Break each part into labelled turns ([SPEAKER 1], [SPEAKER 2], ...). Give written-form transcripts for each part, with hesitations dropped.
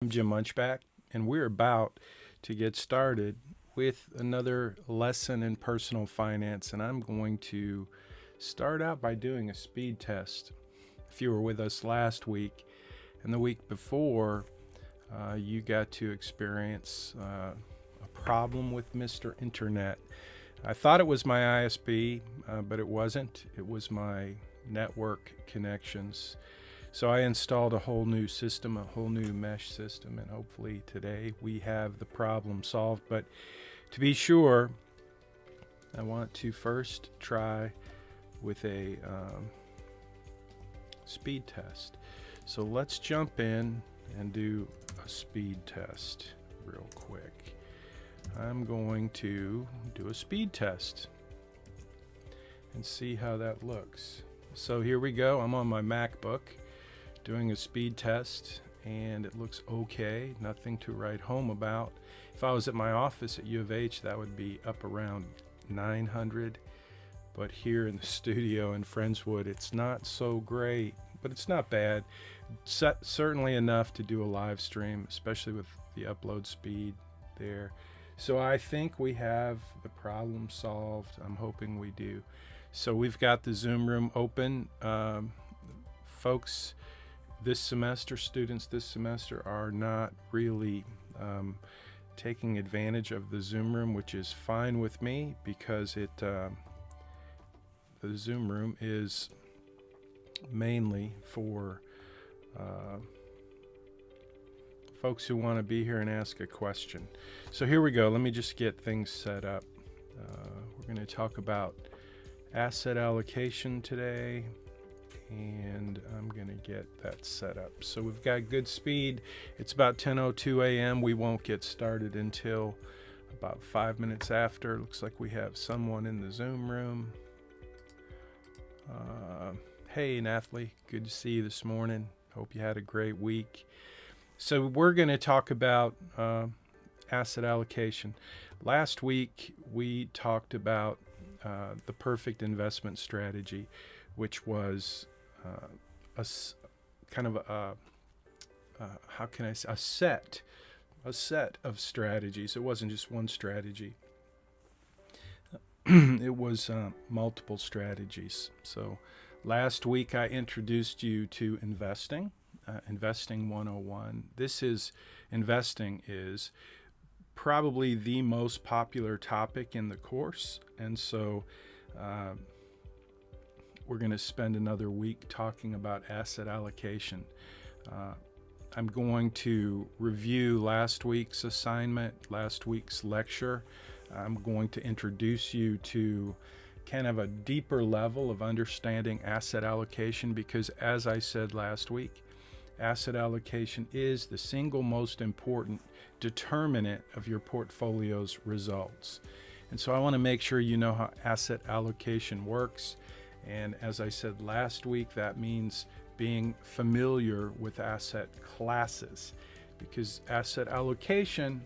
[SPEAKER 1] I'm Jim Munchback, and we're about to get started with another lesson in personal finance. And I'm going to start out by doing a speed test. If you were with us last week and the week before, you got to experience a problem with Mr. Internet. I thought it was my ISP, but it wasn't. It was my network connections. So I installed a whole new system, a whole new mesh system, and hopefully today we have the problem solved. But to be sure, I want to first try with a speed test. So let's jump in and do a speed test real quick. I'm going to do a speed test and see how that looks. So here we go. I'm on my MacBook doing a speed test, and it looks okay. Nothing to write home about. If I was at my office at U of H, that would be up around 900. But here in the studio in Friendswood, it's not so great, but it's not bad. Certainly enough to do a live stream, especially with the upload speed there. So I think we have the problem solved. I'm hoping we do. So we've got the Zoom room open. Folks, this semester, students this semester are not really taking advantage of the Zoom room, which is fine with me because the Zoom room is mainly for folks who want to be here and ask a question. So here we go. Let me just get things set up. We're going to talk about asset allocation today, and I'm going to get that set up. So we've got good speed. It's about 10:02 a.m. We won't get started until about 5 minutes after. Looks like we have someone in the Zoom room. Hey, Nathalie, good to see you this morning. Hope you had a great week. So we're going to talk about asset allocation. Last week, we talked about the perfect investment strategy, which was a kind of how can I say, a set of strategies. It wasn't just one strategy. It was multiple strategies. So last week I introduced you to investing, investing 101. Investing is probably the most popular topic in the course, and so we're going to spend another week talking about asset allocation. I'm going to review last week's assignment, last week's lecture. I'm going to introduce you to kind of a deeper level of understanding asset allocation because, as I said last week, asset allocation is the single most important determinant of your portfolio's results. And so I want to make sure you know how asset allocation works. And as I said last week, that means being familiar with asset classes, because asset allocation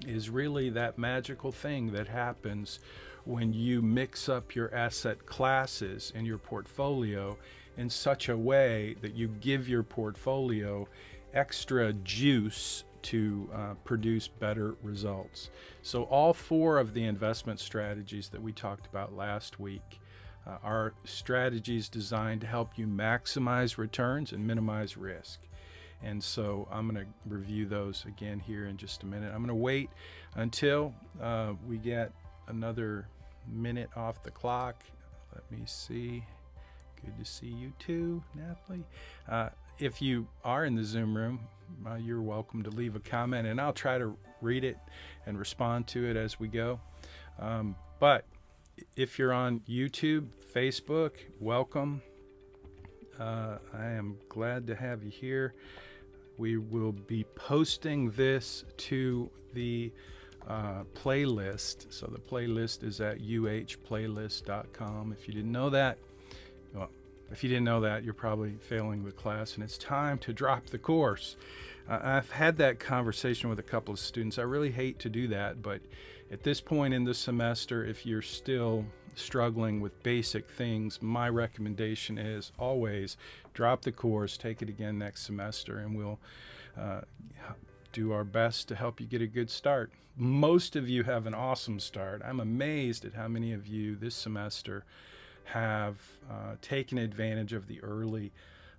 [SPEAKER 1] is really that magical thing that happens when you mix up your asset classes in your portfolio in such a way that you give your portfolio extra juice to produce better results. So all four of the investment strategies that we talked about last week are strategies designed to help you maximize returns and minimize risk. And so I'm going to review those again here in just a minute. I'm going to wait until we get another minute off the clock. Let me see. Good to see you too, Nathalie. If you are in the Zoom room, you're welcome to leave a comment, and I'll try to read it and respond to it as we go. But if you're on YouTube, Facebook, welcome. I am glad to have you here. We will be posting this to the playlist. So the playlist is at uhplaylist.com. If you didn't know that, you're probably failing the class, and it's time to drop the course. I've had that conversation with a couple of students. I really hate to do that, but at this point in the semester, if you're still struggling with basic things, my recommendation is always drop the course, take it again next semester, and we'll do our best to help you get a good start. Most of you have an awesome start. I'm amazed at how many of you this semester have taken advantage of the early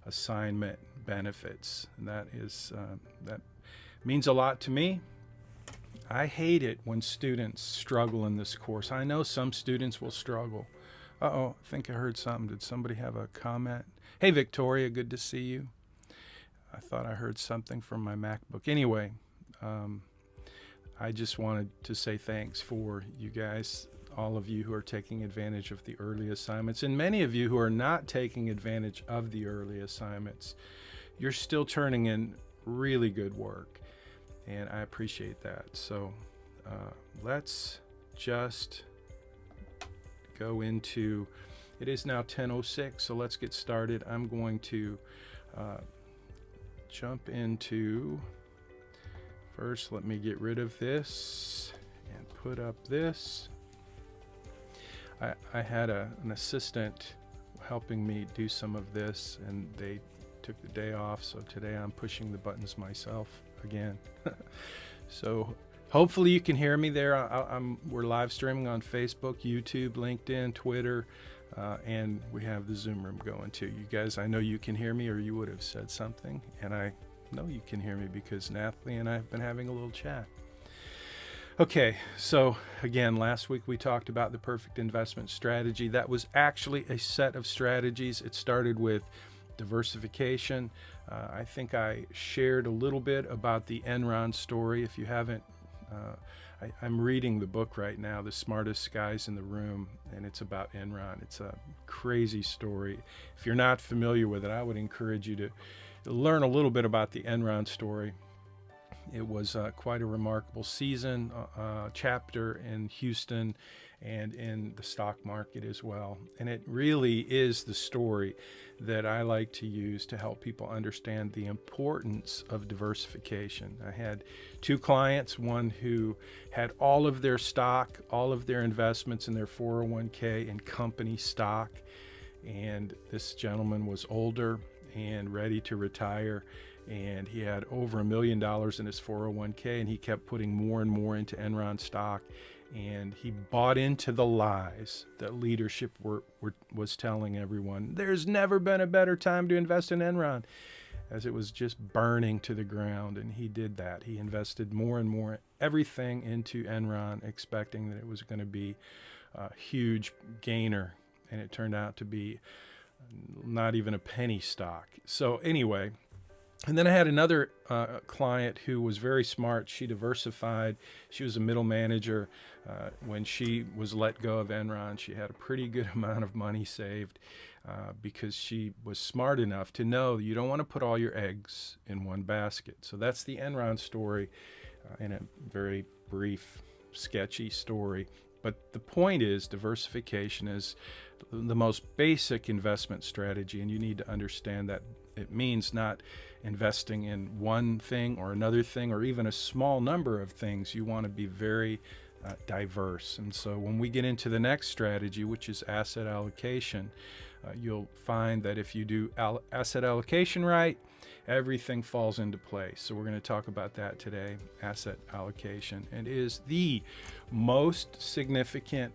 [SPEAKER 1] assignment benefits. And that means a lot to me. I hate it when students struggle in this course. I know some students will struggle. Uh-oh, I think I heard something. Did somebody have a comment? Hey, Victoria, good to see you. I thought I heard something from my MacBook. Anyway, I just wanted to say thanks for you guys, all of you who are taking advantage of the early assignments, and many of you who are not taking advantage of the early assignments. You're still turning in really good work, and I appreciate that. So let's just go into, it is now 10:06, so let's get started. I'm going to jump into, first let me get rid of this and put up this. I had an assistant helping me do some of this, and they took the day off, so today I'm pushing the buttons myself again. So hopefully you can hear me there. We're live streaming on Facebook, YouTube, LinkedIn, Twitter, and we have the Zoom room going too. You guys, I know you can hear me, or you would have said something, and I know you can hear me because Natalie and I have been having a little chat. Okay, so again, last week we talked about the perfect investment strategy. That was actually a set of strategies. It started with diversification. I think I shared a little bit about the Enron story. If you haven't, I'm reading the book right now, The Smartest Guys in the Room, and it's about Enron. It's a crazy story. If you're not familiar with it, I would encourage you to learn a little bit about the Enron story. It was quite a remarkable season, chapter in Houston and in the stock market as well. And it really is the story that I like to use to help people understand the importance of diversification. I had two clients, one who had all of their stock, all of their investments in their 401k in company stock. And this gentleman was older and ready to retire, and he had over $1 million in his 401k, and he kept putting more and more into Enron stock, and he bought into the lies that leadership was telling everyone. There's never been a better time to invest in Enron, as it was just burning to the ground. And he did that. He invested more and more everything into Enron, expecting that it was going to be a huge gainer, and it turned out to be not even a penny stock. So anyway, and then I had another client who was very smart. She diversified. She was a middle manager. When she was let go of Enron, she had a pretty good amount of money saved because she was smart enough to know you don't want to put all your eggs in one basket. So that's the Enron story in a very brief, sketchy story. But the point is, diversification is the most basic investment strategy, and you need to understand that it means not investing in one thing or another thing or even a small number of things. You want to be very diverse. And so when we get into the next strategy, which is asset allocation, you'll find that if you do asset allocation right, everything falls into place. So we're going to talk about that today. Asset allocation, and is the most significant,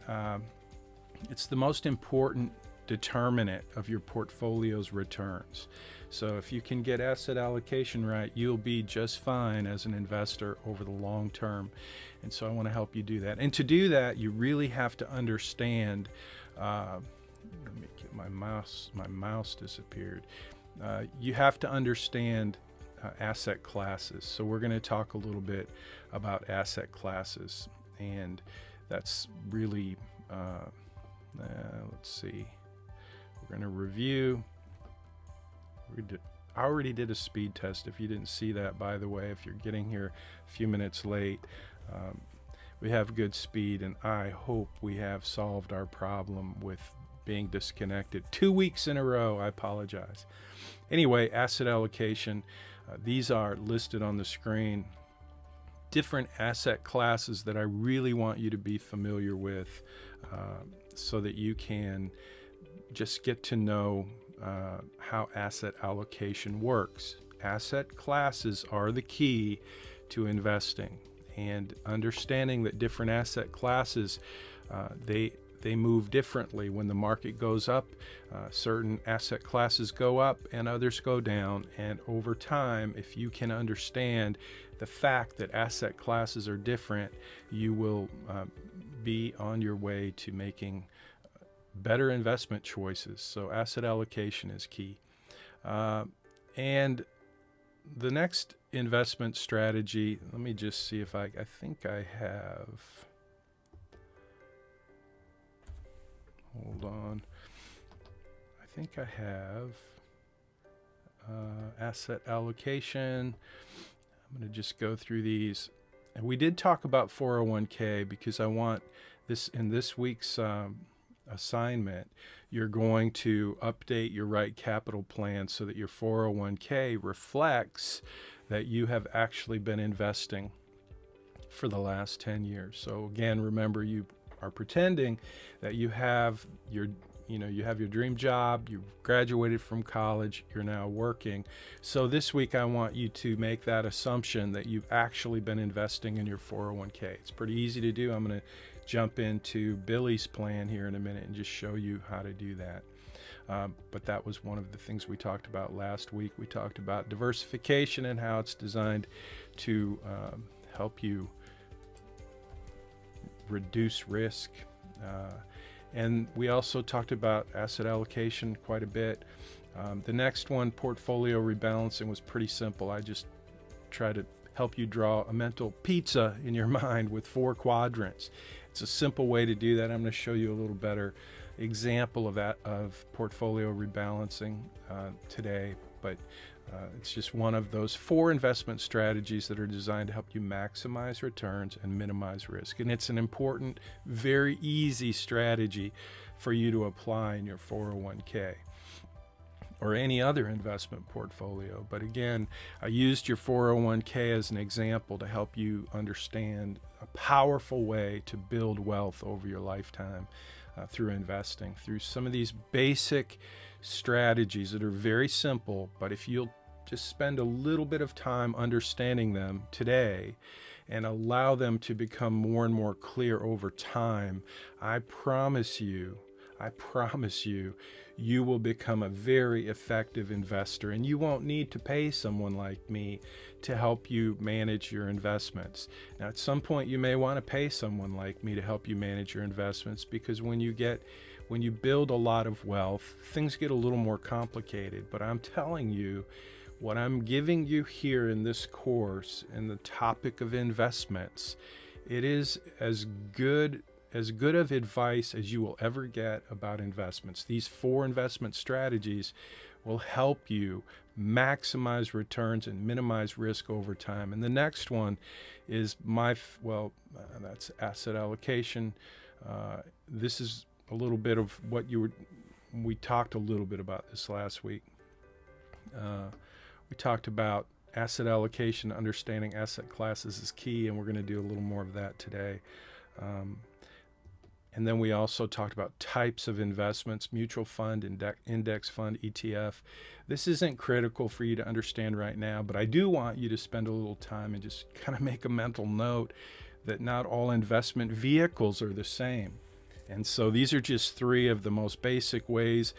[SPEAKER 1] it's the most important determinant of your portfolio's returns. So if you can get asset allocation right, you'll be just fine as an investor over the long term. And so I want to help you do that. And to do that, you really have to understand, let me get my mouse disappeared. You have to understand asset classes. So we're going to talk a little bit about asset classes, and that's really, let's see, we're going to review. I already did a speed test. If you didn't see that, by the way, if you're getting here a few minutes late, we have good speed, and I hope we have solved our problem with being disconnected 2 weeks in a row. I apologize. Anyway, asset allocation, these are listed on the screen. Different asset classes that I really want you to be familiar with so that you can just get to know how asset allocation works. Asset classes are the key to investing, and understanding that different asset classes, they move differently. When the market goes up, certain asset classes go up and others go down. And over time, if you can understand the fact that asset classes are different, you will be on your way to making better investment choices. So asset allocation is key. And the next investment strategy, let me just see if I think I have, hold on. I think I have asset allocation. I'm going to just go through these. And we did talk about 401k because I want this in this week's assignment. You're going to update your right capital plan so that your 401k reflects that you have actually been investing for the last 10 years. So again, remember, you are pretending that you have your dream job, you've graduated from college, you're now working. So this week I want you to make that assumption that you've actually been investing in your 401k. It's pretty easy to do. I'm going to jump into Billy's plan here in a minute and just show you how to do that. But that was one of the things we talked about last week. We talked about diversification and how it's designed to help you reduce risk. And we also talked about asset allocation quite a bit. The next one, portfolio rebalancing, was pretty simple. I just try to help you draw a mental pizza in your mind with 4 quadrants. It's a simple way to do that. I'm going to show you a little better example of that, of portfolio rebalancing today, but it's just one of those 4 investment strategies that are designed to help you maximize returns and minimize risk. And it's an important, very easy strategy for you to apply in your 401k or any other investment portfolio. But again, I used your 401k as an example to help you understand a powerful way to build wealth over your lifetime through investing, through some of these basic strategies that are very simple, but if you'll just spend a little bit of time understanding them today and allow them to become more and more clear over time, I promise you, you will become a very effective investor, and you won't need to pay someone like me to help you manage your investments. Now, at some point, you may want to pay someone like me to help you manage your investments, because when you build a lot of wealth, things get a little more complicated. But I'm telling you, what I'm giving you here in this course, in the topic of investments, it is as good of advice as you will ever get about investments. These 4 investment strategies will help you maximize returns and minimize risk over time. And the next one is that's asset allocation. This is a little bit of what we talked a little bit about this last week. We talked about asset allocation, understanding asset classes is key, and we're going to do a little more of that today. And then we also talked about types of investments: mutual fund, index fund, ETF. This isn't critical for you to understand right now, but I do want you to spend a little time and just kind of make a mental note that not all investment vehicles are the same. And so these are just 3 of the most basic ways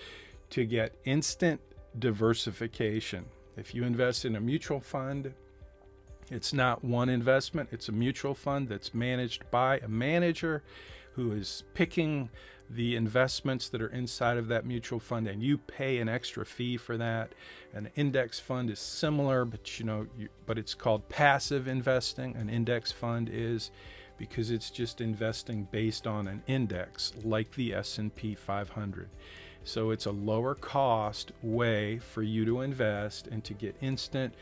[SPEAKER 1] to get instant diversification. If you invest in a mutual fund, it's not one investment, it's a mutual fund that's managed by a manager who is picking the investments that are inside of that mutual fund, and you pay an extra fee for that. An index fund is similar, but it's called passive investing. An index fund is, because it's just investing based on an index like the S&P 500. So it's a lower cost way for you to invest and to get instant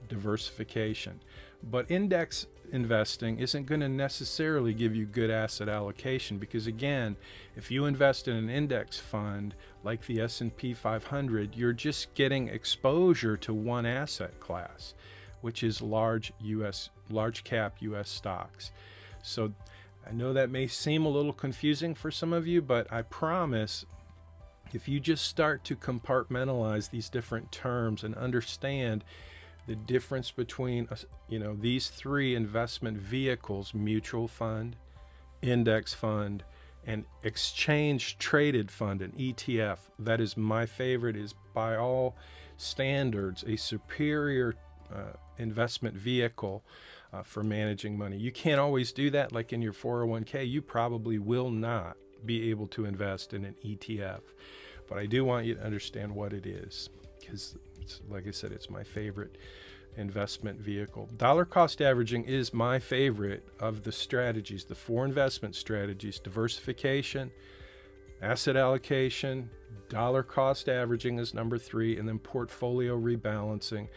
[SPEAKER 1] diversification. But index investing isn't going to necessarily give you good asset allocation, because again, if you invest in an index fund like the S&P 500, you're just getting exposure to one asset class, which is large cap US stocks. So I know that may seem a little confusing for some of you, but I promise, if you just start to compartmentalize these different terms and understand the difference between these three investment vehicles: mutual fund, index fund, and exchange traded fund, an ETF. That is my favorite, is by all standards a superior investment vehicle for managing money. You can't always do that. Like in your 401k, you probably will not be able to invest in an ETF, but I do want you to understand what it is, because like I said, it's my favorite investment vehicle. Dollar cost averaging is my favorite of the strategies, the four investment strategies: diversification, asset allocation, dollar cost averaging is number 3, and then portfolio rebalancing,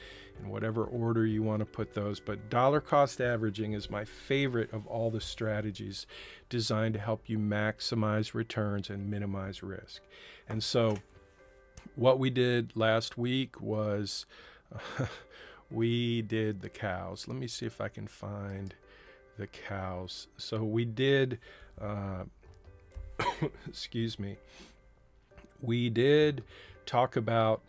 [SPEAKER 1] in whatever order you want to put those. But dollar cost averaging is my favorite of all the strategies designed to help you maximize returns and minimize risk. And so what we did last week was we did the cows. Let me see if I can find the cows. So we did excuse me, we did talk about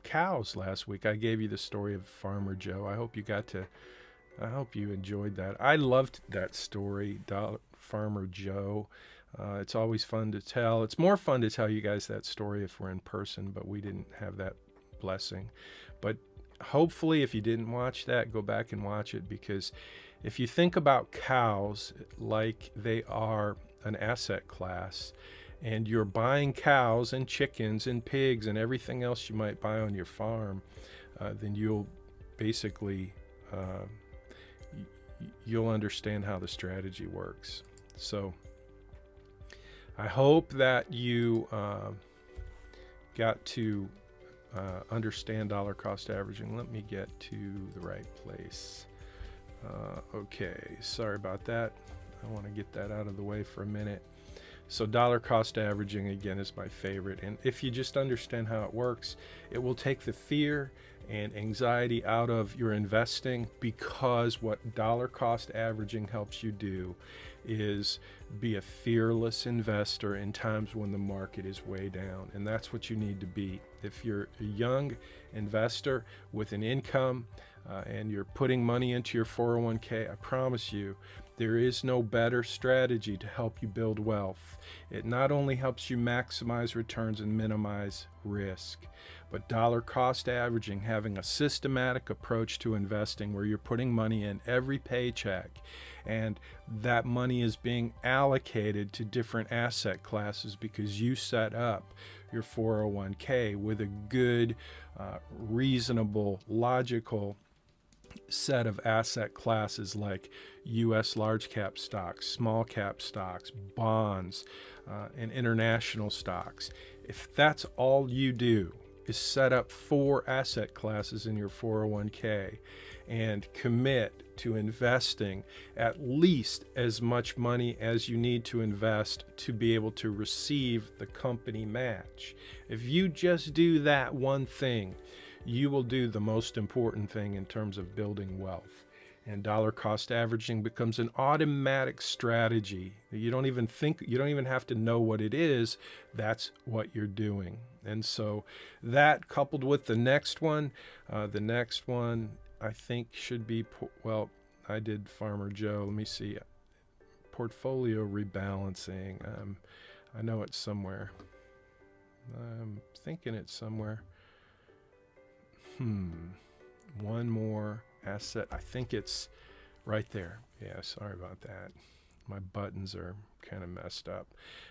[SPEAKER 1] cows last week. I gave you the story of Farmer Joe. I hope you enjoyed that. I loved that story, Farmer Joe. It's always fun to tell. It's more fun to tell you guys that story if we're in person, but we didn't have that blessing. But hopefully, if you didn't watch that, go back and watch it, because if you think about cows like they are an asset class, and you're buying cows and chickens and pigs and everything else you might buy on your farm, then you'll basically you'll understand how the strategy works. So I hope that you got to understand dollar cost averaging. Let me get to the right place. Okay, sorry about that. I want to get that out of the way for a minute. So dollar cost averaging, again, is my favorite. And if you just understand how it works, it will take the fear and anxiety out of your investing, because what dollar cost averaging helps you do is be a fearless investor in times when the market is way down. And that's what you need to be. If you're a young investor with an income and you're putting money into your 401k, I promise you, there is no better strategy to help you build wealth. It not only helps you maximize returns and minimize risk, but dollar cost averaging, having a systematic approach to investing where you're putting money in every paycheck, and that money is being allocated to different asset classes because you set up your 401k with a good, reasonable, logical set of asset classes like U.S. large cap stocks, small cap stocks, bonds, and international stocks. If that's all you do is set up 4 asset classes in your 401k and commit to investing at least as much money as you need to invest to be able to receive the company match. If you just do that one thing, you will do the most important thing in terms of building wealth. And dollar cost averaging becomes an automatic strategy. You don't even have to know what it is. That's what you're doing. And so that, coupled with the next one I think should be, well, I did Farmer Joe. Let me see. Portfolio rebalancing. I know it's somewhere. I'm thinking it's somewhere. One more asset. I think it's right there. Yeah, sorry about that. My buttons are kind of messed up.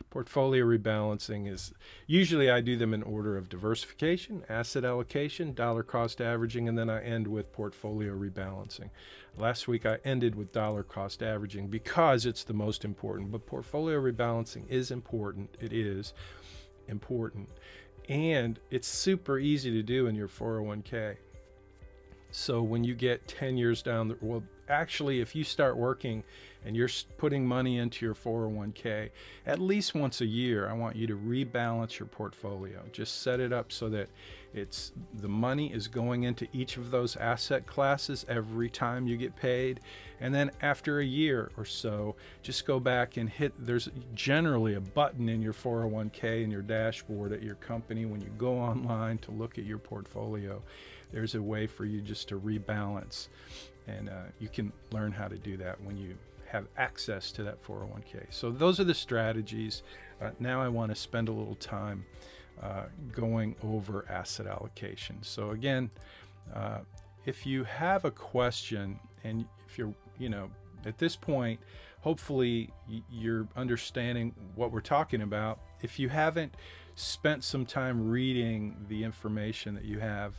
[SPEAKER 1] Portfolio rebalancing is, usually I do them in order of diversification, asset allocation, dollar cost averaging, and then I end with portfolio rebalancing. Last week I ended with dollar cost averaging because it's the most important, but portfolio rebalancing is important. It is important. And it's super easy to do in your 401k. So when you get 10 years down the, well, actually, if you start working and you're putting money into your 401k, at least once a year, I want you to rebalance your portfolio. Just set it up so that the money is going into each of those asset classes every time you get paid. And then after a year or so, just go back and there's generally a button in your 401k in your dashboard at your company when you go online to look at your portfolio there's a way for you just to rebalance. And you can learn how to do that when you have access to that 401k. So those are the strategies. Now I want to spend a little time going over asset allocation. So again, if you have a question, and if you're, at this point, hopefully you're understanding what we're talking about. If you haven't spent some time reading the information that you have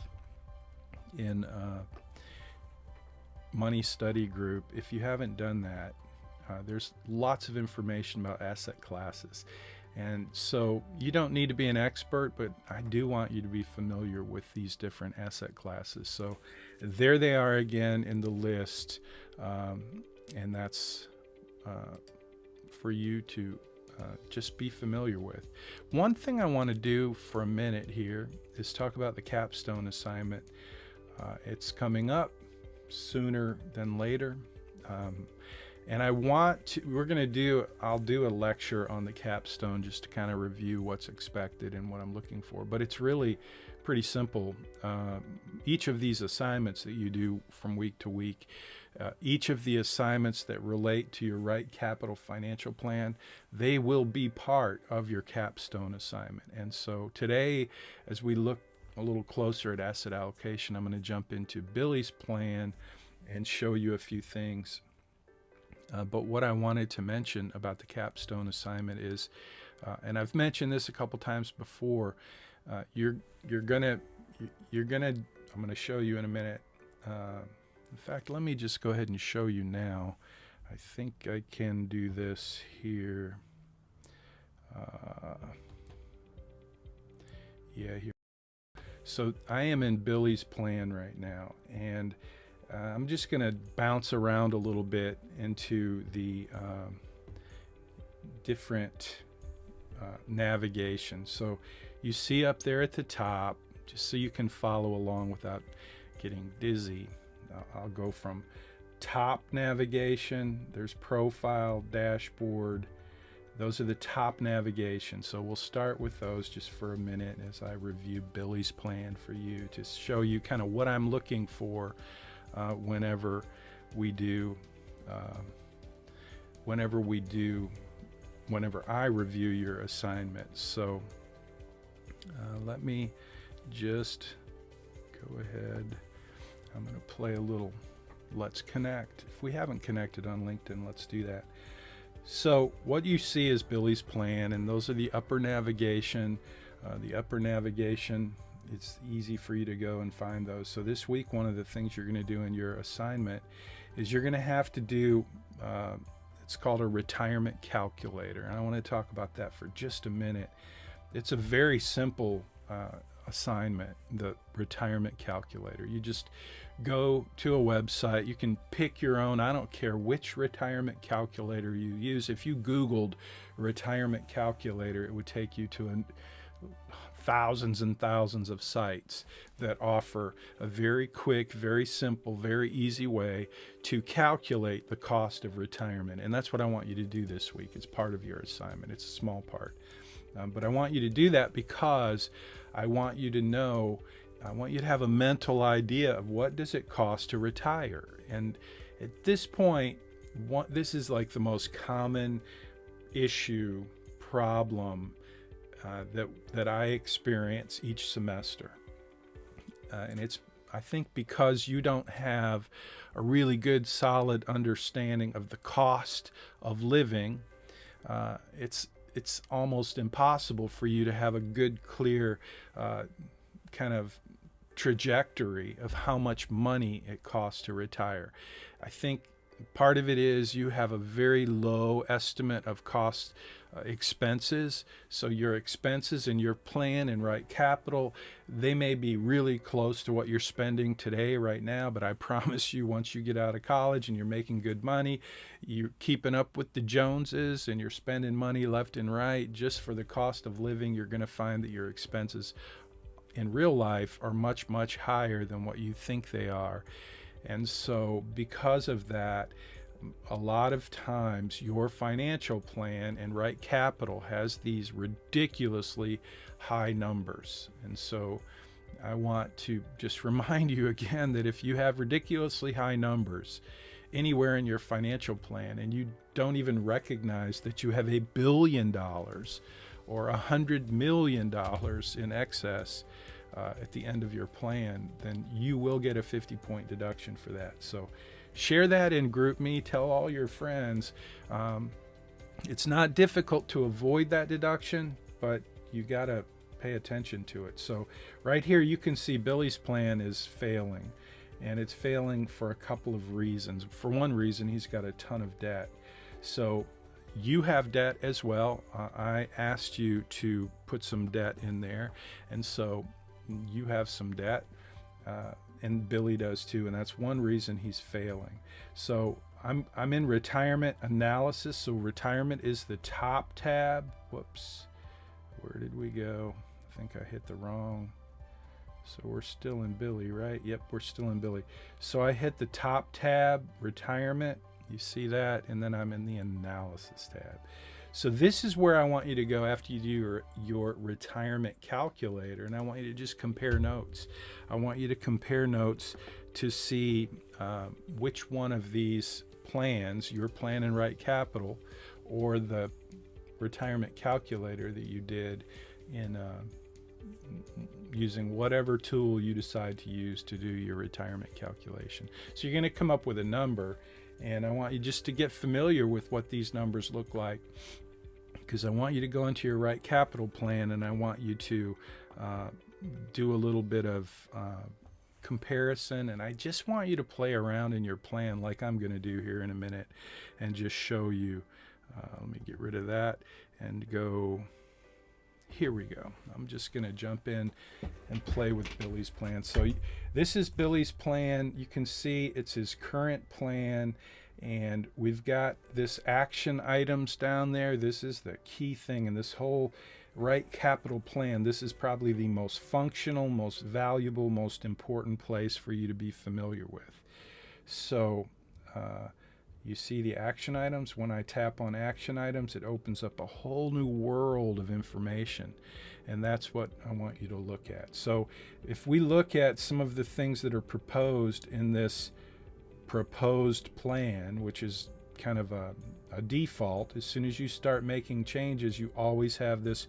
[SPEAKER 1] in Money Study Group, if you haven't done that, there's lots of information about asset classes. And so you don't need to be an expert, but I do want you to be familiar with these different asset classes. So there they are again in the list, and that's for you to just be familiar with. One thing I want to do for a minute here is talk about the capstone assignment. It's coming up sooner than later. And I'll do a lecture on the capstone just to kind of review what's expected and what I'm looking for. But it's really pretty simple. Each of these assignments that you do from week to week, each of the assignments that relate to your Right Capital financial plan, they will be part of your capstone assignment. And so today, as we look a little closer at asset allocation, I'm going to jump into Billy's plan and show you a few things. But what I wanted to mention about the capstone assignment is, and I've mentioned this a couple times before, I'm gonna show you in a minute. In fact, let me just go ahead and show you now. I think I can do this here. Yeah, here. So I am in Billy's plan right now, and I'm just going to bounce around a little bit into the different navigation. So you see up there at the top, just so you can follow along without getting dizzy, I'll go from top navigation, there's profile, dashboard. Those are the top navigation. So we'll start with those just for a minute as I review Billy's plan for you to show you kind of what I'm looking for whenever I review your assignment. So let me just go ahead. I'm going to play a little Let's Connect. If we haven't connected on LinkedIn, let's do that. So what you see is Billy's plan, and those are the upper navigation. It's easy for you to go and find those. So this week, one of the things you're going to do in your assignment is you're going to have to do, it's called a retirement calculator. And I want to talk about that for just a minute. It's a very simple assignment, the retirement calculator. You just go to a website. You can pick your own. I don't care which retirement calculator you use. If you Googled retirement calculator, it would take you to thousands and thousands of sites that offer a very quick, very simple, very easy way to calculate the cost of retirement. And that's what I want you to do this week. It's part of your assignment. It's a small part. But I want you to do that because I want you to have a mental idea of what does it cost to retire. And at this point, this is like the most common problem that I experience each semester. And it's, I think, because you don't have a really good, solid understanding of the cost of living, it's almost impossible for you to have a good, clear kind of trajectory of how much money it costs to retire. I think part of it is you have a very low estimate of cost expenses. So your expenses in your plan and Right Capital, they may be really close to what you're spending today right now, but I promise you, once you get out of college and you're making good money, you're keeping up with the Joneses and you're spending money left and right just for the cost of living, you're going to find that your expenses in real life are much, much higher than what you think they are. And so because of that, a lot of times your financial plan and Right Capital has these ridiculously high numbers. And so I want to just remind you again that if you have ridiculously high numbers anywhere in your financial plan and you don't even recognize that you have $1 billion or $100 million in excess at the end of your plan, then you will get a 50-point deduction for that. So share that in GroupMe, tell all your friends. It's not difficult to avoid that deduction, but you got to pay attention to it. So right here you can see Billy's plan is failing, and it's failing for a couple of reasons. For one reason, he's got a ton of debt. So you have debt as well. I asked you to put some debt in there, and so you have some debt, and Billy does too, and that's one reason he's failing. So I'm in retirement analysis. So retirement is the top tab. Whoops, where did we go? I think I hit the wrong. So we're still in Billy, right? Yep, we're still in Billy. So I hit the top tab, retirement. You see that? And then I'm in the analysis tab. So this is where I want you to go after you do your retirement calculator. And I want you to just compare notes. I want you to compare notes to see which one of these plans, your plan and right capital, or the retirement calculator that you did in using whatever tool you decide to use to do your retirement calculation. So you're going to come up with a number, and I want you just to get familiar with what these numbers look like, because I want you to go into your right capital plan, and I want you to do a little bit of comparison, and I just want you to play around in your plan like I'm going to do here in a minute and just show you. Let me get rid of that and go. Here we go. I'm just going to jump in and play with Billy's plan. So this is Billy's plan. You can see it's his current plan, and we've got this action items down there. This is the key thing in this whole right capital plan. This is probably the most functional, most valuable, most important place for you to be familiar with. So you see the action items. When I tap on action items, it opens up a whole new world of information, and that's what I want you to look at. So if we look at some of the things that are proposed in this proposed plan, which is kind of a default, as soon as you start making changes, you always have this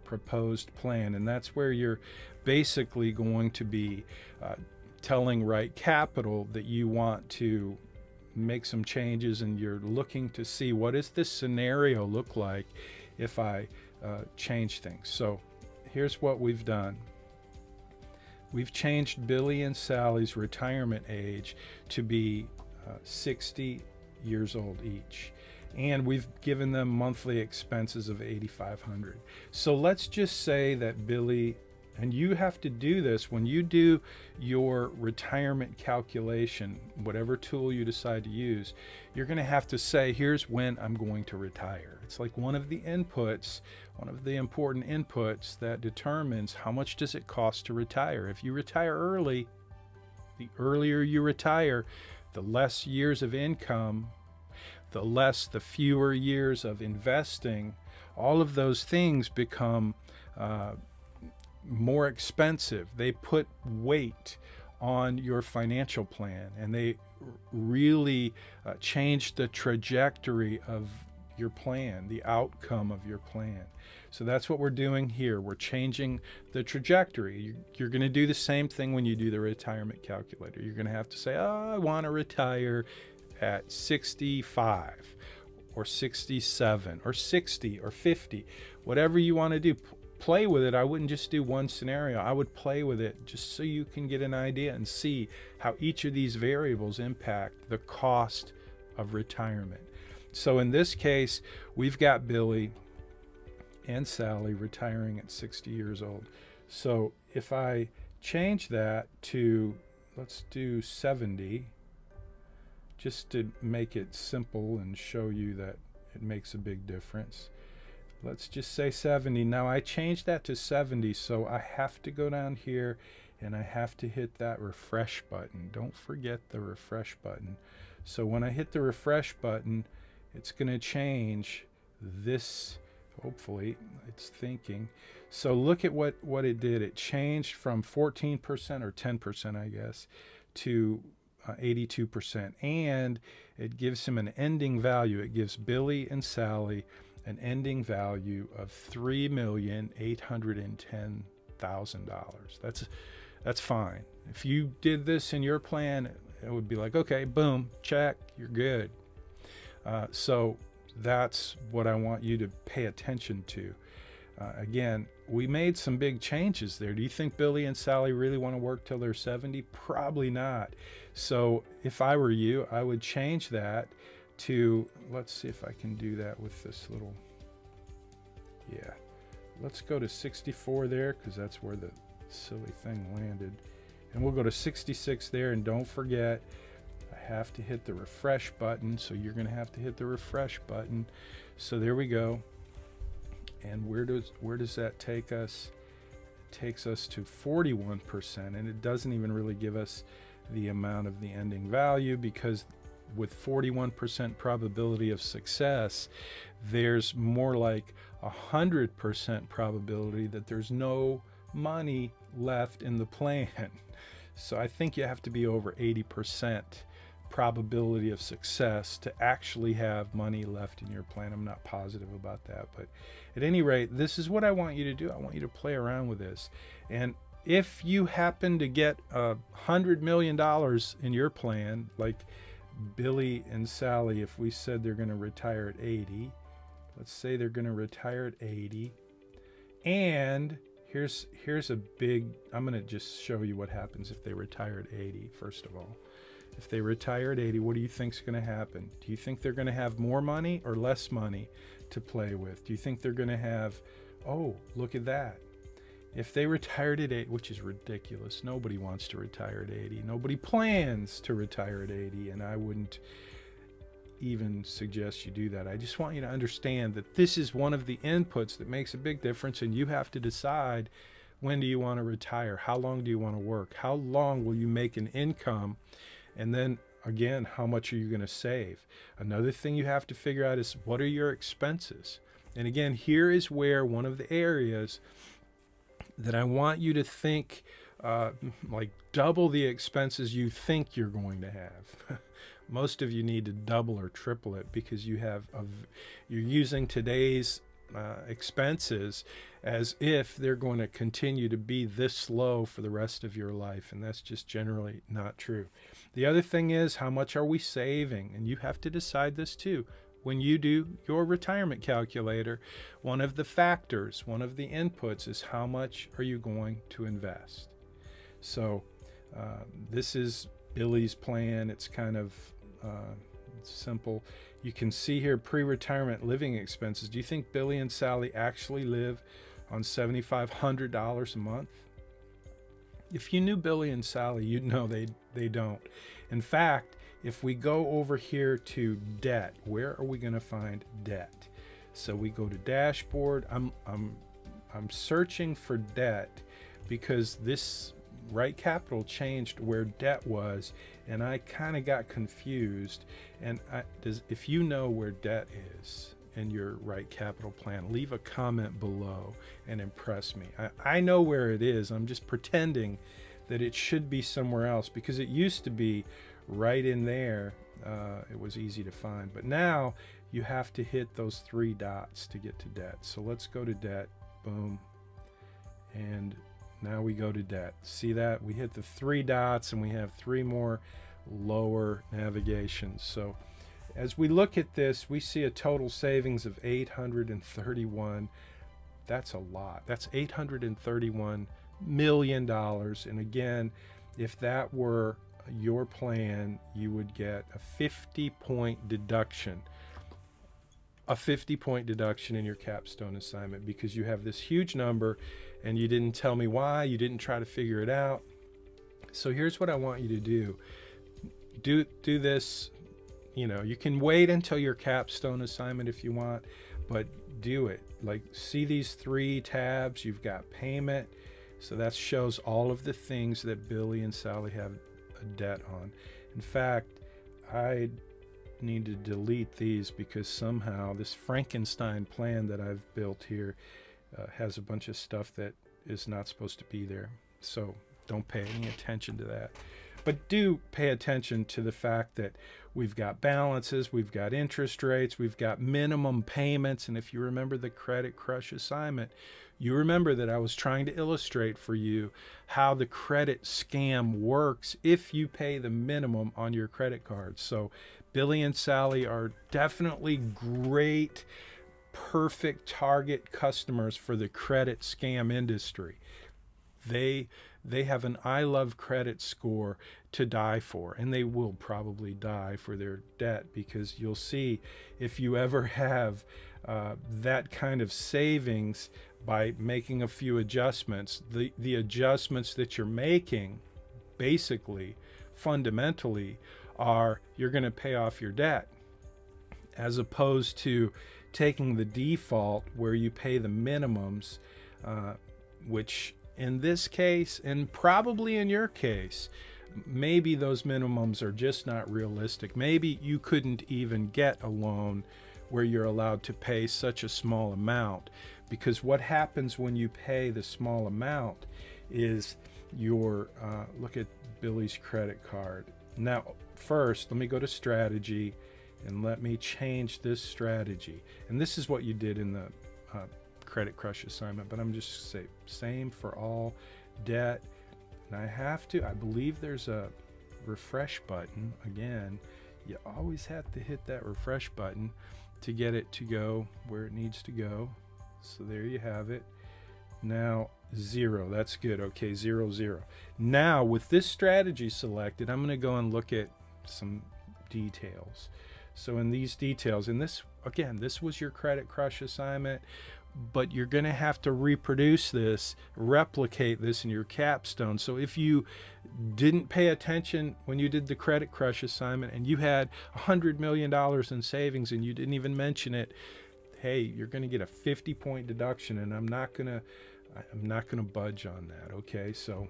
[SPEAKER 1] proposed plan, and that's where you're basically going to be telling Right Capital that you want to make some changes, and you're looking to see what does this scenario look like if I change things. So here's what we've done. We've changed Billy and Sally's retirement age to be 60 years old each, and we've given them monthly expenses of $8,500. So let's just say that Billy, and you have to do this when you do your retirement calculation, whatever tool you decide to use, you're going to have to say, here's when I'm going to retire. It's like one of the inputs, one of the important inputs that determines how much does it cost to retire. If you retire early, the earlier you retire, the less years of income, the fewer years of investing, all of those things become more expensive. They put weight on your financial plan, and they really change the trajectory of your plan, the outcome of your plan. So that's what we're doing here. We're changing the trajectory. You're going to do the same thing when you do the retirement calculator. You're going to have to say, oh, I want to retire at 65 or 67 or 60 or 50, whatever you want to do. Play with it. I wouldn't just do one scenario. I would play with it just so you can get an idea and see how each of these variables impact the cost of retirement. So in this case, we've got Billy and Sally retiring at 60 years old. So if I change that to, let's do 70, just to make it simple and show you that it makes a big difference. Let's just say 70. Now I changed that to 70, so I have to go down here and I have to hit that refresh button. Don't forget the refresh button. So when I hit the refresh button, it's going to change this Hopefully it's thinking. So look at what it did. It changed from 14% or 10%, I guess, to 82%. And it gives him an ending value. It gives Billy and Sally an ending value of $3,810,000. That's fine. If you did this in your plan, it would be like, okay, boom, check, you're good. So that's what I want you to pay attention to. Again, we made some big changes there. Do you think Billy and Sally really want to work till they're 70? Probably not. So if I were you, I would change that to, let's see if I can do that with this little, yeah. Let's go to 64 there, because that's where the silly thing landed. And we'll go to 66 there, and don't forget, I have to hit the refresh button, so you're going to have to hit the refresh button. So there we go. And where does that take us? It takes us to 41%, and it doesn't even really give us the amount of the ending value, because with 41% probability of success, there's more like 100% probability that there's no money left in the plan. So I think you have to be over 80% probability of success to actually have money left in your plan. I'm not positive about that, but at any rate, this is what I want you to do. I want you to play around with this. And if you happen to get $100 million in your plan, like Billy and Sally, if we said they're going to retire at 80, let's say they're going to retire at 80, and here's a big, I'm going to just show you what happens if they retire at 80, first of all. If they retire at 80, what do you think is going to happen? Do you think they're going to have more money or less money to play with? Do you think they're going to have, oh, look at that. If they retired at 80, which is ridiculous, nobody wants to retire at 80. Nobody plans to retire at 80, and I wouldn't even suggest you do that. I just want you to understand that this is one of the inputs that makes a big difference, and you have to decide, when do you want to retire? How long do you want to work? How long will you make an income? And then again, how much are you going to save? Another thing you have to figure out is, what are your expenses? And again, here is where one of the areas that I want you to think, like double the expenses you think you're going to have. Most of you need to double or triple it, because you're using today's expenses as if they're going to continue to be this low for the rest of your life, and that's just generally not true. The other thing is, how much are we saving? And you have to decide this too. When you do your retirement calculator, one of the factors, one of the inputs is, how much are you going to invest? So this is Billy's plan. It's kind of simple. You can see here pre-retirement living expenses. Do you think Billy and Sally actually live on $7,500 a month? If you knew Billy and Sally, you'd know they don't. In fact, if we go over here to debt, where are we going to find debt? So we go to dashboard. I'm searching for debt, because this right capital changed where debt was, and I kind of got confused. And if you know where debt is in your right capital plan, leave a comment below and impress me. I know where it is. I'm just pretending that it should be somewhere else, because it used to be right in there. It was easy to find, but now you have to hit those 3 dots to get to debt. So let's go to debt. Boom. And now we go to debt. See that? We hit the 3 dots, and we have 3 more lower navigations. So as we look at this, we see a total savings of $831. That's a lot. That's $831 million. And again, if that were your plan, you would get a 50-point deduction. A 50-point deduction in your capstone assignment, because you have this huge number and you didn't tell me why. You didn't try to figure it out. So here's what I want you to do. Do this. You know, you can wait until your capstone assignment if you want, but do it. Like, see these 3 tabs? You've got payment. So that shows all of the things that Billy and Sally have a debt on. In fact, I need to delete these because somehow this Frankenstein plan that I've built here has a bunch of stuff that is not supposed to be there. So don't pay any attention to that. But do pay attention to the fact that we've got balances, we've got interest rates, we've got minimum payments. And if you remember the Credit Crush assignment, you remember that I was trying to illustrate for you how the credit scam works if you pay the minimum on your credit card. So Billy and Sally are definitely great, perfect target customers for the credit scam industry. They have an I love credit score to die for, and they will probably die for their debt, because you'll see if you ever have that kind of savings by making a few adjustments, the adjustments that you're making basically fundamentally are you're going to pay off your debt, as opposed to taking the default where you pay the minimums, which in this case, and probably in your case, maybe those minimums are just not realistic. Maybe you couldn't even get a loan where you're allowed to pay such a small amount, because what happens when you pay the small amount is your, look at Billy's credit card. Now, first, let me go to strategy and let me change this strategy. And this is what you did in the Credit Crush assignment, but I'm just say same for all debt. And I believe there's a refresh button. Again, you always have to hit that refresh button to get it to go where it needs to go. So there you have it. Now 0, that's good. Okay, 0, 0. Now with this strategy selected, I'm going to go and look at some details. So in these details, and this, again, this was your Credit Crush assignment, but you're going to have to reproduce this, replicate this in your capstone. So if you didn't pay attention when you did the Credit Crush assignment and you had $100 million in savings and you didn't even mention it, hey, you're going to get a 50-point deduction, and I'm not going to budge on that. Okay, so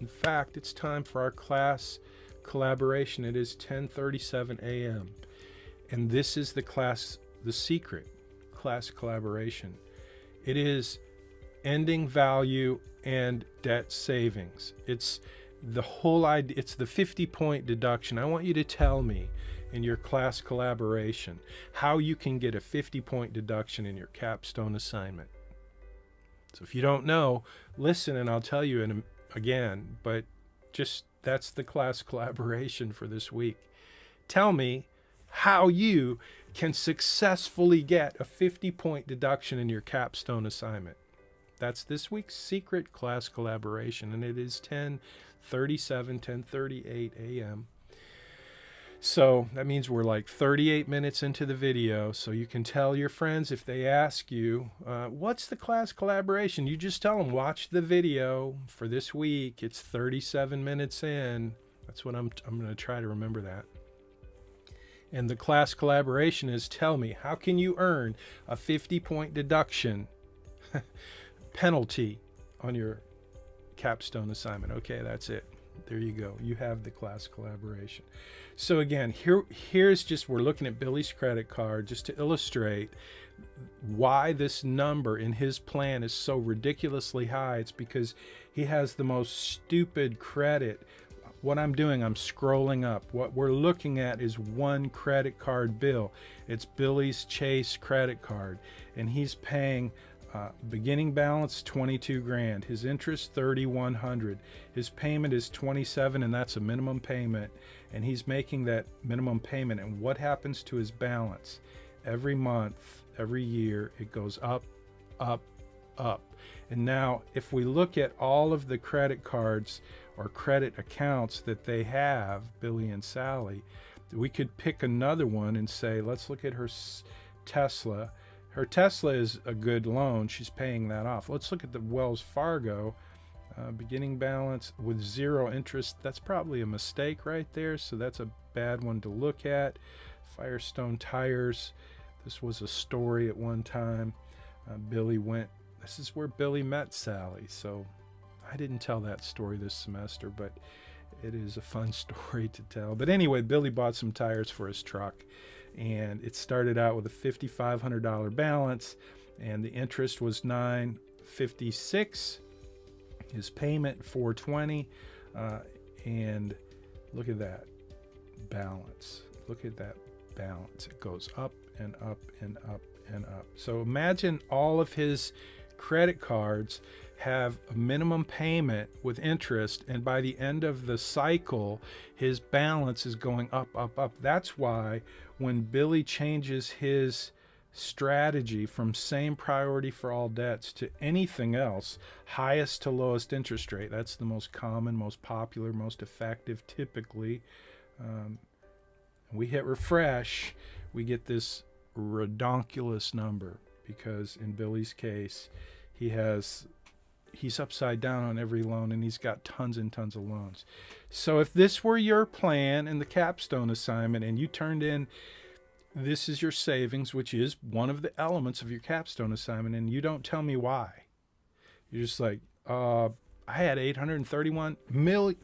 [SPEAKER 1] in fact, it's time for our class collaboration. It is 10:37 a.m. and this is the secret class collaboration. It is ending value and debt savings. It's the whole idea. It's the 50-point deduction. I want you to tell me in your class collaboration how you can get a 50-point deduction in your capstone assignment. So if you don't know, listen and I'll tell you again, but just that's the class collaboration for this week. Tell me how you can successfully get a 50-point deduction in your capstone assignment. That's this week's secret class collaboration, and it is 10:38 a.m. So that means we're like 38 minutes into the video. So you can tell your friends if they ask you, what's the class collaboration? You just tell them, watch the video for this week. It's 37 minutes in. That's what I'm going to try to remember that. And the class collaboration is, tell me, how can you earn a 50-point deduction penalty on your capstone assignment? Okay, that's it. There you go. You have the class collaboration. So again, here's just, we're looking at Billy's credit card just to illustrate why this number in his plan is so ridiculously high. It's because he has the most stupid credit. What I'm doing, I'm scrolling up. What we're looking at is one credit card bill. It's Billy's Chase credit card, and he's paying beginning balance 22 grand. His interest 3,100. His payment is 27, and that's a minimum payment. And he's making that minimum payment. And what happens to his balance? Every month, every year, it goes up, up, up. And now, if we look at all of the credit cards or credit accounts that they have, Billy and Sally, we could pick another one and say, let's look at her Tesla. Her Tesla is a good loan. She's paying that off. Let's look at the Wells Fargo beginning balance with 0 interest. That's probably a mistake right there. So that's a bad one to look at. Firestone Tires. This was a story at one time. This is where Billy met Sally. So I didn't tell that story this semester, but It is a fun story to tell. But anyway, Billy bought some tires for his truck, and it started out with a $5,500 balance, and the interest was $956. His payment $420, and look at that balance. Look at that balance. It goes up and up and up and up. So imagine all of his credit cards have a minimum payment with interest, and by the end of the cycle his balance is going up, up, up. That's why when Billy changes his strategy from same priority for all debts to anything else, highest to lowest interest rate, that's the most common, most popular, most effective typically, we hit refresh, we get this redonkulous number, because in Billy's case he's upside down on every loan, and he's got tons and tons of loans. So if this were your plan in the capstone assignment, and you turned in, this is your savings, which is one of the elements of your capstone assignment, and you don't tell me why. You're just like, I had $831 million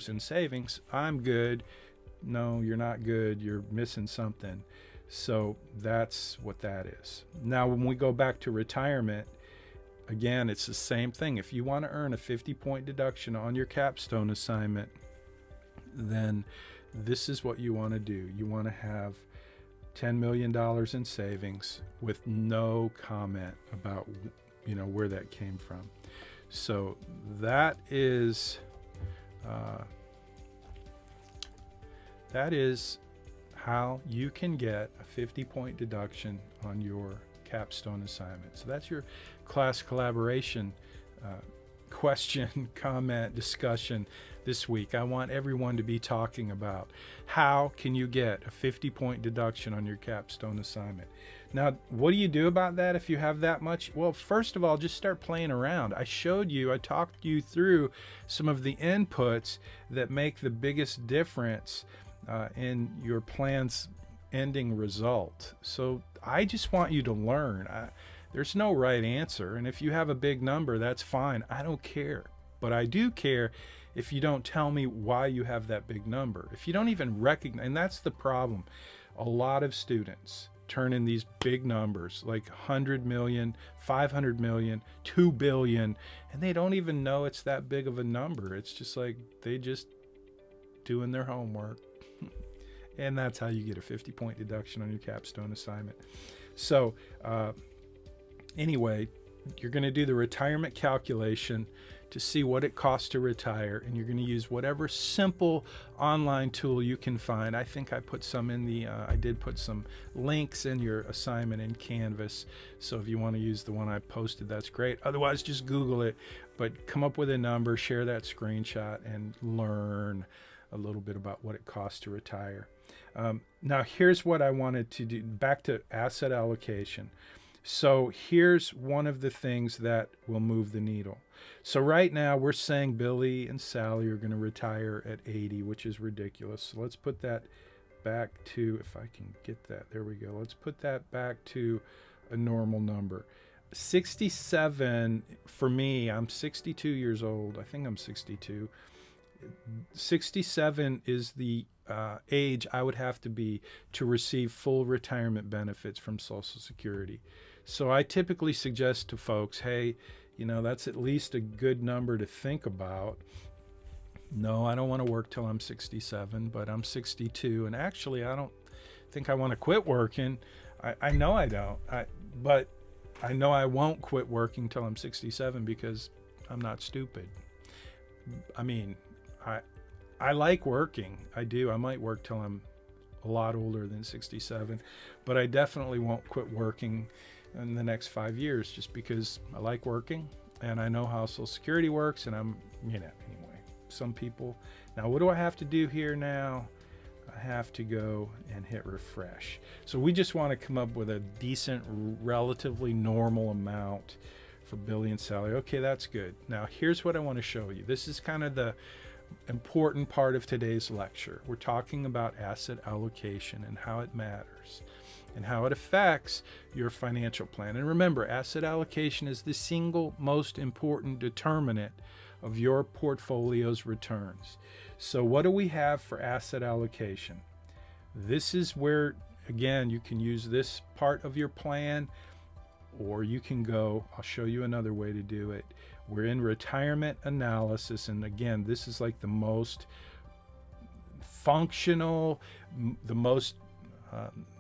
[SPEAKER 1] in savings. I'm good. No, you're not good. You're missing something. So that's what that is. Now, when we go back to retirement, again, it's the same thing. If you want to earn a 50-point deduction on your capstone assignment, then this is what you want to do. You want to have $10 million in savings with no comment about, where that came from. So that is how you can get a 50-point deduction on your capstone assignment. So that's your class collaboration question, comment, discussion this week. I want everyone to be talking about how can you get a 50-point deduction on your capstone assignment. Now, what do you do about that if you have that much? Well, first of all, just start playing around. I talked you through some of the inputs that make the biggest difference in your plan's ending result. So I just want you to learn. There's no right answer, and if you have a big number, that's fine. I don't care. But I do care if you don't tell me why you have that big number. If you don't even recognize, and that's the problem. A lot of students turn in these big numbers like 100 million, 500 million, 2 billion, and they don't even know it's that big of a number. It's just like they just doing their homework. And that's how you get a 50-point deduction on your capstone assignment. So anyway, you're going to do the retirement calculation to see what it costs to retire, and you're going to use whatever simple online tool you can find. I think I put some in I did put some links in your assignment in Canvas, so if you want to use the one I posted, that's great. Otherwise, just Google it, but come up with a number, share that screenshot, and learn a little bit about what it costs to retire. Now, here's what I wanted to do, back to asset allocation. So here's one of the things that will move the needle. So right now we're saying Billy and Sally are going to retire at 80, which is ridiculous. So let's put that back to, if I can get that, there we go. Let's put that back to a normal number. 67 for me, I'm 62 years old. I think I'm 62. 67 is the age I would have to be to receive full retirement benefits from Social Security. So I typically suggest to folks, hey, that's at least a good number to think about. No, I don't want to work till I'm 67, but I'm 62, and actually I don't think I want to quit working. I know I don't, but I know I won't quit working till I'm 67 because I'm not stupid. I mean, I like working. I do. I might work till I'm a lot older than 67, but I definitely won't quit working in the next 5 years just because I like working and I know how Social Security works, and I'm, anyway, some people. Now, what do I have to do here now? I have to go and hit refresh. So we just want to come up with a decent, relatively normal amount for Billy and Sally. Okay, that's good. Now, here's what I want to show you. This is kind of the important part of today's lecture. We're talking about asset allocation and how it matters. and how it affects your financial plan. And remember, asset allocation is the single most important determinant of your portfolio's returns. So what do we have for asset allocation? This is where, again, you can use this part of your plan, or you can go, I'll show you another way to do it. We're in retirement analysis, and again, this is like the most functional, the most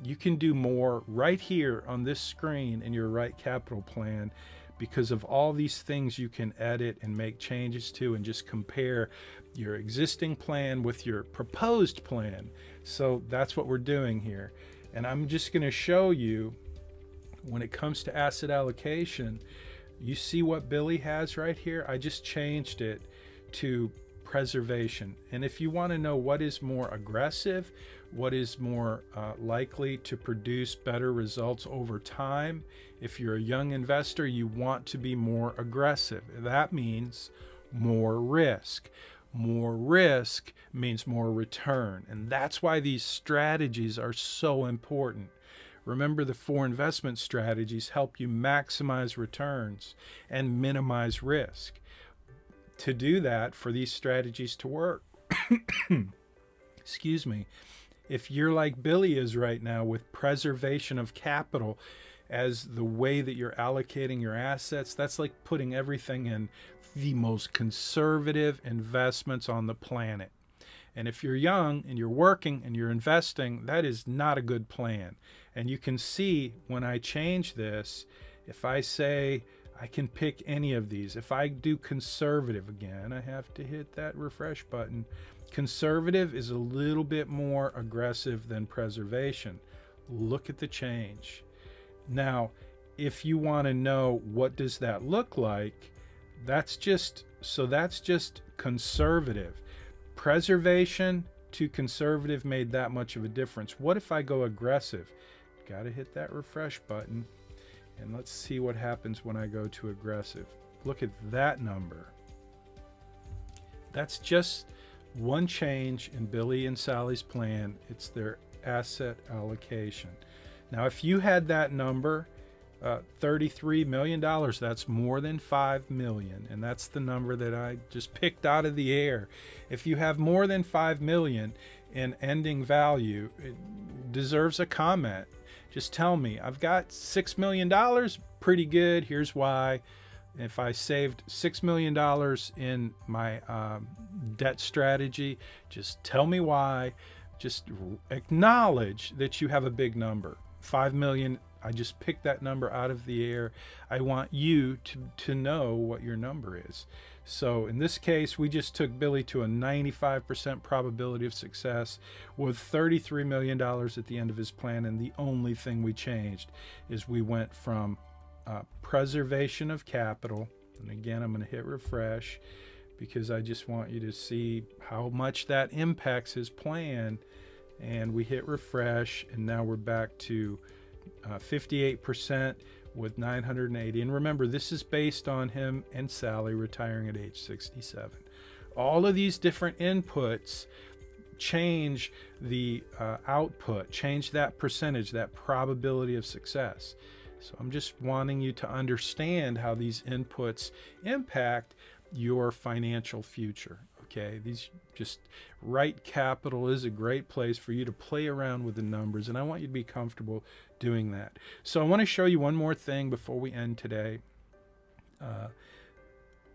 [SPEAKER 1] you can do more right here on this screen in your Right Capital plan, because of all these things you can edit and make changes to and just compare your existing plan with your proposed plan. So that's what we're doing here. And I'm just going to show you, when it comes to asset allocation, you see what Billy has right here? I just changed it to preservation. And if you want to know what is more aggressive, what is more likely to produce better results over time, if you're a young investor, you want to be more aggressive. That means more risk. More risk means more return. And that's why these strategies are so important. Remember, the 4 investment strategies help you maximize returns and minimize risk. To do that, for these strategies to work, excuse me, if you're like Billy is right now with preservation of capital as the way that you're allocating your assets, that's like putting everything in the most conservative investments on the planet. And if you're young and you're working and you're investing, that is not a good plan. And you can see when I change this, if I say I can pick any of these, if I do conservative again, I have to hit that refresh button. Conservative is a little bit more aggressive than preservation. Look at the change. Now, if you want to know what does that look like, that's just conservative. Preservation to conservative made that much of a difference. What if I go aggressive? Got to hit that refresh button, and let's see what happens when I go to aggressive. Look at that number. That's just one change in Billy and Sally's plan. It's their asset allocation. Now, if you had that number, $33 million, that's more than $5 million, and that's the number that I just picked out of the air. If you have more than $5 million in ending value, it deserves a comment. Just tell me, I've got $6 million, pretty good, here's why. If I saved $6 million in my debt strategy, just tell me why. Just acknowledge that you have a big number. 5 million, I just picked that number out of the air. I want you to know what your number is. So in this case, we just took Billy to a 95% probability of success with $33 million at the end of his plan. And the only thing we changed is we went from preservation of capital. And again, I'm going to hit refresh because I just want you to see how much that impacts his plan. And we hit refresh, and now we're back to 58% with 980. And remember, this is based on him and Sally retiring at age 67. All of these different inputs change the output, change that percentage, that probability of success. So I'm just wanting you to understand how these inputs impact your financial future. Okay, these just Right Capital is a great place for you to play around with the numbers, and I want you to be comfortable doing that. So I want to show you one more thing before we end today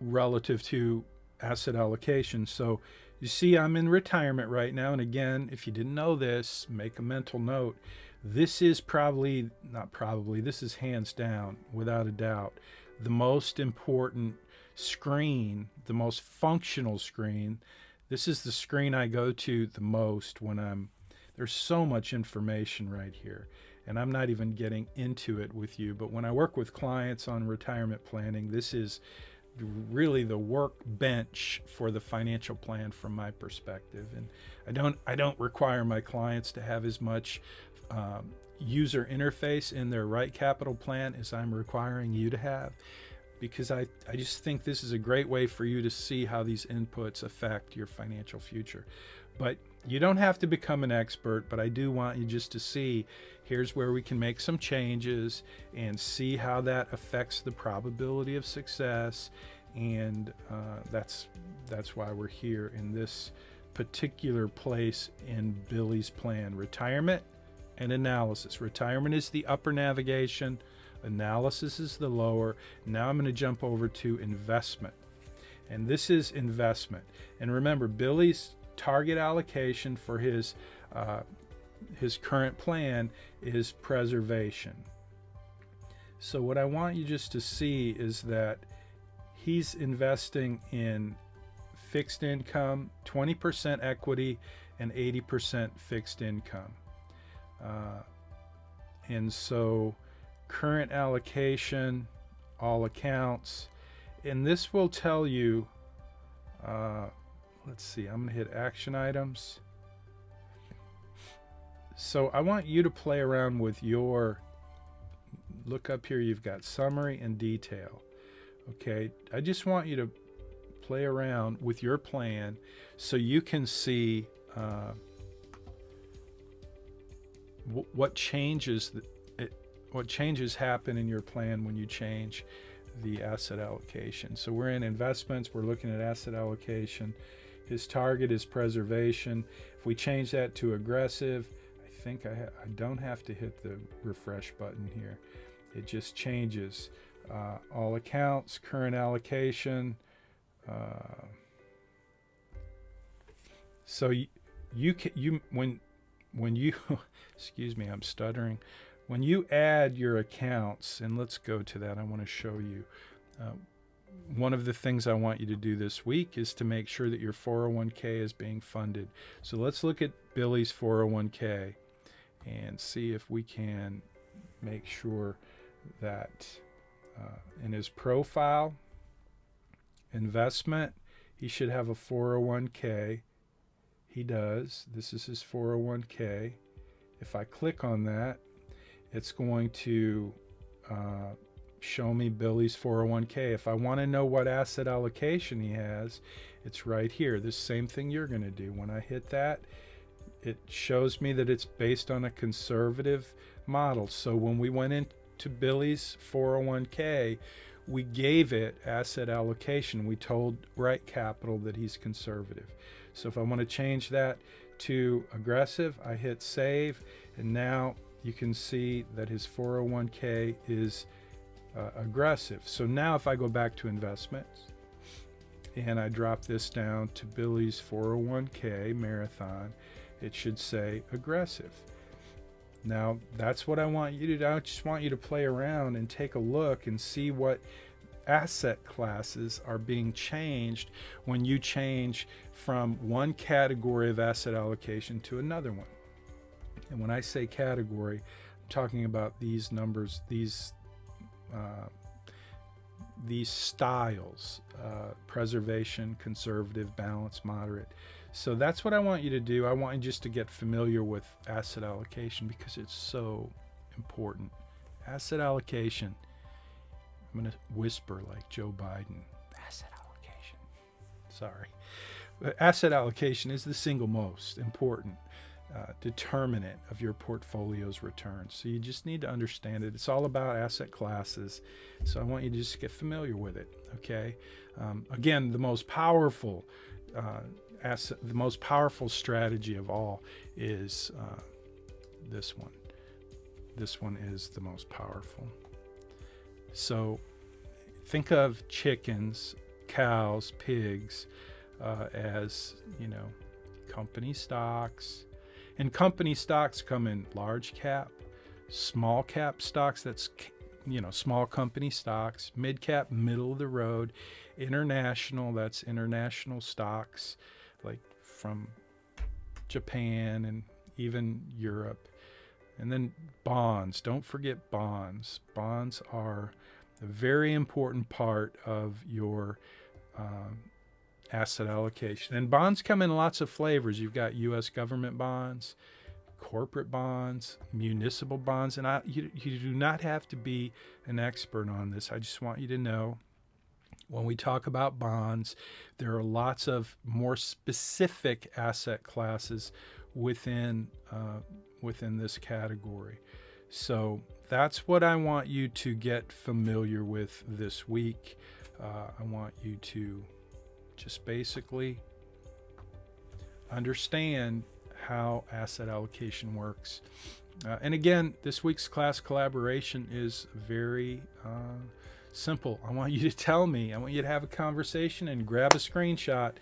[SPEAKER 1] relative to asset allocation. So you see I'm in retirement right now, and again, if you didn't know this, make a mental note. This is this is hands down, without a doubt, the most important screen, the most functional screen. This is the screen I go to the most when there's so much information right here, and I'm not even getting into it with you. But when I work with clients on retirement planning, this is really the workbench for the financial plan from my perspective. And I don't require my clients to have as much user interface in their Right Capital plan as I'm requiring you to have. because I just think this is a great way for you to see how these inputs affect your financial future. But you don't have to become an expert, but I do want you just to see, here's where we can make some changes and see how that affects the probability of success. And that's why we're here in this particular place in Billy's plan. Retirement and analysis. Retirement is the upper navigation. Analysis is the lower. Now I'm going to jump over to investment. And this is investment. And remember, Billy's target allocation for his current plan is preservation. So what I want you just to see is that he's investing in fixed income, 20% equity, and 80% fixed income. And so current allocation, all accounts, and this will tell you, let's see, I'm going to hit action items. So I want you to play around with your, look up here, you've got summary and detail. Okay, I just want you to play around with your plan so you can see what changes happen in your plan when you change the asset allocation. So we're in investments, we're looking at asset allocation. His target is preservation. If we change that to aggressive, I think I don't have to hit the refresh button here. It just changes. All accounts, current allocation. So when you excuse me, I'm stuttering. When you add your accounts, and let's go to that, I want to show you. One of the things I want you to do this week is to make sure that your 401k is being funded. So let's look at Billy's 401k and see if we can make sure that in his profile, investment, he should have a 401k. He does. This is his 401k. If I click on that, it's going to show me Billy's 401k. If I want to know what asset allocation he has, it's right here. The same thing you're going to do. When I hit that, it shows me that it's based on a conservative model. So when we went into Billy's 401k, we gave it asset allocation. We told Right Capital that he's conservative. So if I want to change that to aggressive, I hit save, and now you can see that his 401k is aggressive. So now if I go back to investments and I drop this down to Billy's 401k marathon, it should say aggressive. Now that's what I want you to do. I just want you to play around and take a look and see what asset classes are being changed when you change from one category of asset allocation to another one. And when I say category, I'm talking about these numbers, these styles, preservation, conservative, balanced, moderate. So that's what I want you to do. I want you just to get familiar with asset allocation because it's so important. Asset allocation, I'm going to whisper like Joe Biden. Asset allocation. Sorry. But asset allocation is the single most important determinant of your portfolio's returns. So you just need to understand it. It's all about asset classes. So I want you to just get familiar with it. Okay. Again, the most powerful the most powerful strategy of all is this one. This one is the most powerful. So think of chickens, cows, pigs as, company stocks. And company stocks come in large cap, small cap stocks, that's, small company stocks, mid cap, middle of the road, international, that's international stocks like from Japan and even Europe. And then bonds, don't forget bonds. Bonds are a very important part of your asset allocation. And bonds come in lots of flavors. You've got U.S. government bonds, corporate bonds, municipal bonds, and you do not have to be an expert on this. I just want you to know when we talk about bonds, there are lots of more specific asset classes within this category. So that's what I want you to get familiar with this week. I want you to just basically understand how asset allocation works. And again, this week's class collaboration is very simple. I want you to tell me, I want you to have a conversation and grab a screenshot.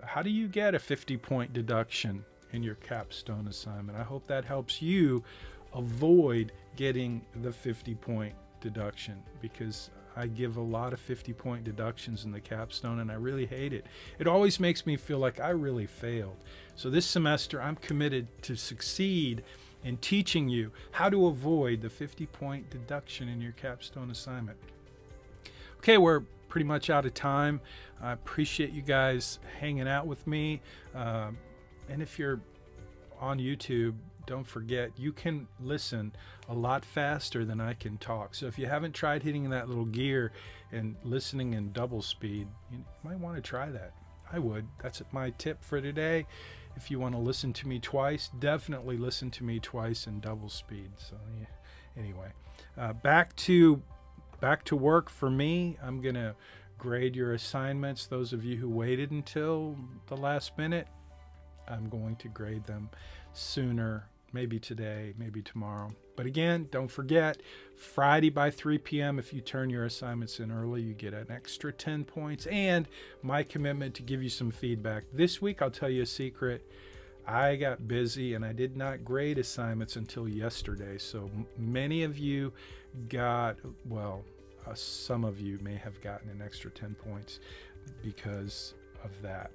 [SPEAKER 1] How do you get a 50-point deduction in your capstone assignment? I hope that helps you avoid getting the 50-point deduction, because I give a lot of 50-point deductions in the capstone and I really hate it. It always makes me feel like I really failed. So this semester I'm committed to succeed in teaching you how to avoid the 50-point deduction in your capstone assignment. Okay, we're pretty much out of time. I appreciate you guys hanging out with me. And if you're on YouTube, don't forget, you can listen a lot faster than I can talk. So if you haven't tried hitting that little gear and listening in double speed, you might want to try that. I would. That's my tip for today. If you want to listen to me twice, definitely listen to me twice in double speed. So yeah. Anyway, back to work for me. I'm going to grade your assignments. Those of you who waited until the last minute, I'm going to grade them sooner, maybe today, maybe tomorrow. But again, don't forget, Friday by 3 p.m., if you turn your assignments in early, you get an extra 10 points and my commitment to give you some feedback. This week, I'll tell you a secret. I got busy and I did not grade assignments until yesterday. So many of you got, some of you may have gotten an extra 10 points because of that.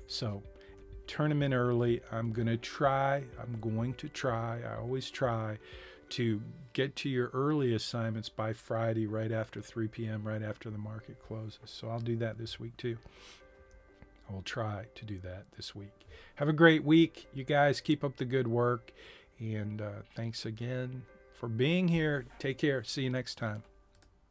[SPEAKER 1] So turn them in early. I'm going to try. I always try to get to your early assignments by Friday, right after 3 p.m., right after the market closes. So I'll do that this week too. I will try to do that this week. Have a great week. You guys keep up the good work. And thanks again for being here. Take care. See you next time.